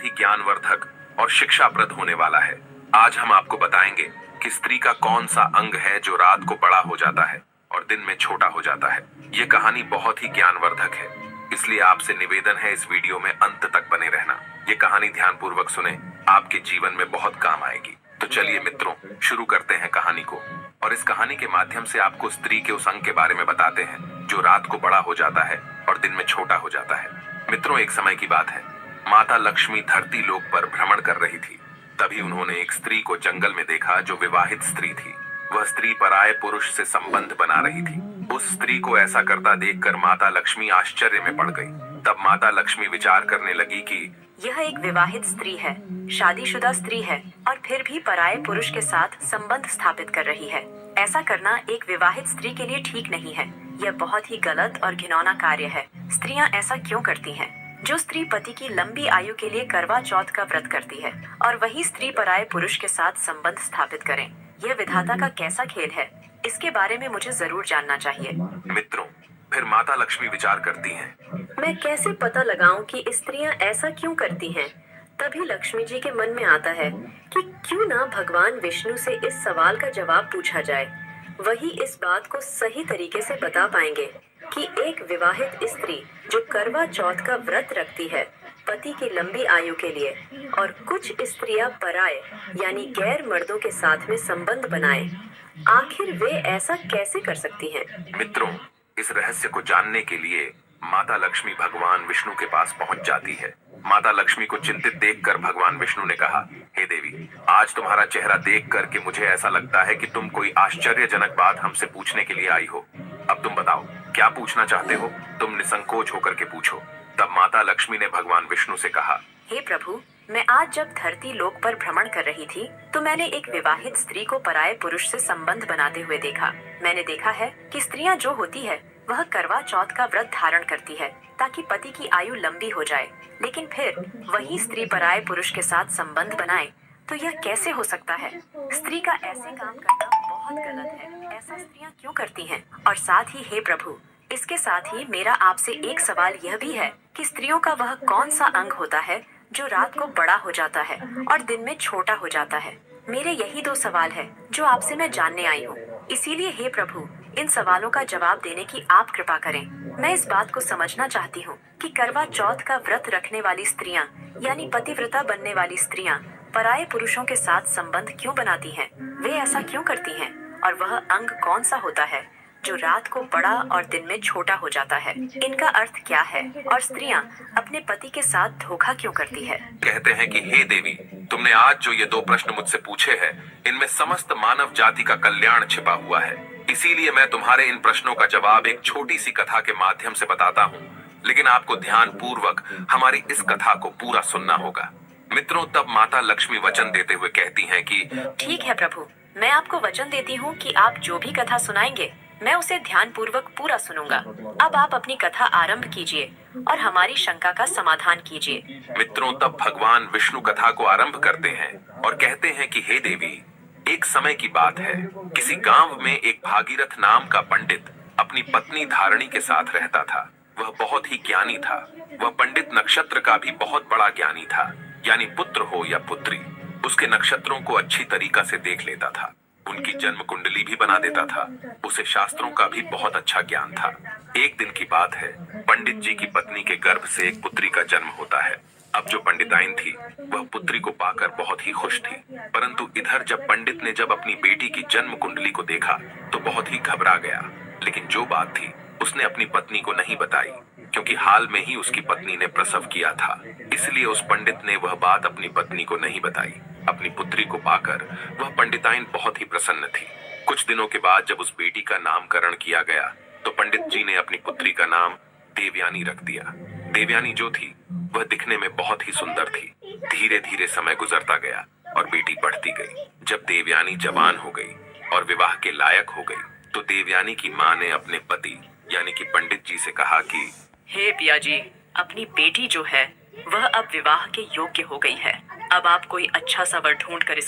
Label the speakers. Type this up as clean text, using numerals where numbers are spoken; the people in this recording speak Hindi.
Speaker 1: ही ज्ञानवर्धक और शिक्षाप्रद होने वाला है। आज हम आपको बताएंगे कि स्त्री का कौन सा अंग है जो रात को बड़ा हो जाता है और दिन में छोटा हो जाता है। ये कहानी बहुत ही ज्ञानवर्धक है, इसलिए आपसे निवेदन है इस वीडियो में अंत तक बने रहना। ये कहानी ध्यानपूर्वक सुने, आपके जीवन में बहुत काम आएगी। तो चलिए मित्रों, शुरू करते हैं कहानी को। और इस कहानी के माध्यम से आपको स्त्री के उस अंग के बारे में बताते हैं जो रात को बड़ा हो जाता है और दिन में छोटा हो जाता है। मित्रों, एक समय की बात है, माता लक्ष्मी धरती लोक पर भ्रमण कर रही थी। तभी उन्होंने एक स्त्री को जंगल में देखा जो विवाहित स्त्री थी। वह स्त्री पराये पुरुष से संबंध बना रही थी। उस स्त्री को ऐसा करता देखकर माता लक्ष्मी आश्चर्य में पड़ गई। तब माता लक्ष्मी विचार करने लगी कि
Speaker 2: यह एक विवाहित स्त्री है, शादीशुदा स्त्री है और फिर भी पराये पुरुष के साथ संबंध स्थापित कर रही है। ऐसा करना एक विवाहित स्त्री के लिए ठीक नहीं है। यह बहुत ही गलत और घिनौना कार्य है। स्त्रियां ऐसा क्यों करती हैं? जो स्त्री पति की लंबी आयु के लिए करवा चौथ का व्रत करती है और वही स्त्री पराये पुरुष के साथ संबंध स्थापित करें, यह विधाता का कैसा खेल है? इसके बारे में मुझे जरूर जानना चाहिए।
Speaker 1: मित्रों, फिर माता लक्ष्मी विचार करती हैं,
Speaker 2: मैं कैसे पता लगाऊं कि स्त्रियां ऐसा क्यों करती हैं? तभी लक्ष्मी जी के मन में आता है कि क्यों ना भगवान विष्णु से इस सवाल का जवाब पूछा जाए। वही इस बात को सही तरीके से बता पाएंगे कि एक विवाहित स्त्री जो करवा चौथ का व्रत रखती है पति की लंबी आयु के लिए, और कुछ स्त्रियां पराये यानी गैर मर्दों के साथ में संबंध बनाए, आखिर वे ऐसा कैसे कर सकती हैं?
Speaker 1: मित्रों, इस रहस्य को जानने के लिए माता लक्ष्मी भगवान विष्णु के पास पहुंच जाती है। माता लक्ष्मी को चिंतित देखकर भगवान विष्णु ने कहा, हे देवी, आज तुम्हारा चेहरा देख करके मुझे ऐसा लगता है कि तुम कोई आश्चर्यजनक बात हमसे पूछने के लिए आई हो। अब तुम बताओ, क्या पूछना चाहते हो? तुम निसंकोच होकर के पूछो। तब माता लक्ष्मी ने भगवान विष्णु से कहा,
Speaker 2: हे प्रभु, मैं आज जब धरती लोक पर भ्रमण कर रही थी तो मैंने एक विवाहित स्त्री को पराये पुरुष से संबंध बनाते हुए देखा। मैंने देखा है कि स्त्रियां जो होती है वह करवा चौथ का व्रत धारण करती है ताकि पति की आयु लंबी हो जाए, लेकिन फिर वही स्त्री पराये पुरुष के साथ संबंध बनाए, तो यह कैसे हो सकता है? स्त्री का ऐसे काम करना बहुत गलत है। ऐसा स्त्रियां क्यों करती हैं? और साथ ही हे प्रभु, इसके साथ ही मेरा आपसे एक सवाल यह भी है कि स्त्रियों का वह कौन सा अंग होता है जो रात को बड़ा हो जाता है और दिन में छोटा हो जाता है? मेरे यही दो सवाल है जो आपसे मैं जानने आई हूँ। इसीलिए हे प्रभु, इन सवालों का जवाब देने की आप कृपा करें। मैं इस बात को समझना चाहती हूँ कि करवा चौथ का व्रत रखने वाली स्त्रियाँ यानी पतिव्रता बनने वाली स्त्रियाँ पराये पुरुषों के साथ संबंध क्यों बनाती हैं? वे ऐसा क्यों करती हैं? और वह अंग कौन सा होता है जो रात को बड़ा और दिन में छोटा हो जाता है? इनका अर्थ क्या है? और स्त्रियां अपने पति के साथ धोखा क्यों करती है?
Speaker 1: कहते हैं कि हे देवी, तुमने आज जो ये दो प्रश्न मुझसे पूछे हैं, इनमें समस्त मानव जाति का कल्याण छिपा हुआ है। इसीलिए मैं तुम्हारे इन प्रश्नों का जवाब एक छोटी सी कथा के माध्यम से बताता हूँ, लेकिन आपको ध्यान पूर्वक हमारी इस कथा को पूरा सुनना होगा। मित्रों, तब माता लक्ष्मी वचन देते हुए कहती हैं कि
Speaker 2: ठीक है प्रभु, मैं आपको वचन देती हूँ कि आप जो भी कथा सुनाएंगे मैं उसे ध्यान पूर्वक पूरा सुनूंगा। अब आप अपनी कथा आरंभ कीजिए और हमारी शंका का समाधान कीजिए।
Speaker 1: मित्रों, तब भगवान विष्णु कथा को आरंभ करते हैं और कहते हैं कि हे देवी, एक समय की बात है, किसी गांव में एक भागीरथ नाम का पंडित अपनी पत्नी धारणी के साथ रहता था। वह बहुत ही ज्ञानी था। वह पंडित नक्षत्र का भी बहुत बड़ा ज्ञानी था, यानी पुत्र हो या पुत्री, उसके नक्षत्रों को अच्छी तरीका से देख लेता था। उनकी जन्म कुंडली भी बना देता था। उसे शास्त्रों का भी बहुत अच्छा ज्ञान था। एक दिन की बात है, पंडित जी की पत्नी के गर्भ से एक पुत्री का जन्म होता है। अब जो पंडिताइन थी वह पुत्री को पाकर बहुत ही खुश थी, परंतु इधर जब पंडित ने जब अपनी बेटी की जन्म कुंडली को देखा तो बहुत ही घबरा गया। लेकिन जो बात थी उसने अपनी पत्नी को नहीं बताई, क्योंकि हाल में ही उसकी पत्नी ने प्रसव किया था। इसलिए उस पंडित ने वह बात अपनी पत्नी को नहीं बताई। अपनी पुत्री को पाकर वह पंडिताइन बहुत ही प्रसन्न थी। कुछ दिनों के बाद जब उस बेटी का नामकरण किया गया तो पंडित जी ने अपनी पुत्री का नाम देवयानी रख दिया। देवयानी जो थी वह दिखने में बहुत ही सुंदर थी। धीरे धीरे समय गुजरता गया और बेटी बढ़ती गई। जब देवयानी जवान हो गई और विवाह के लायक हो गई तो देवयानी की माँ ने अपने पति यानी कि पंडित जी से कहा कि
Speaker 2: हे पिया जी, अपनी बेटी जो है वह अब विवाह के योग्य हो गई है। अब आप कोई अच्छा सा वर ढूंढ कर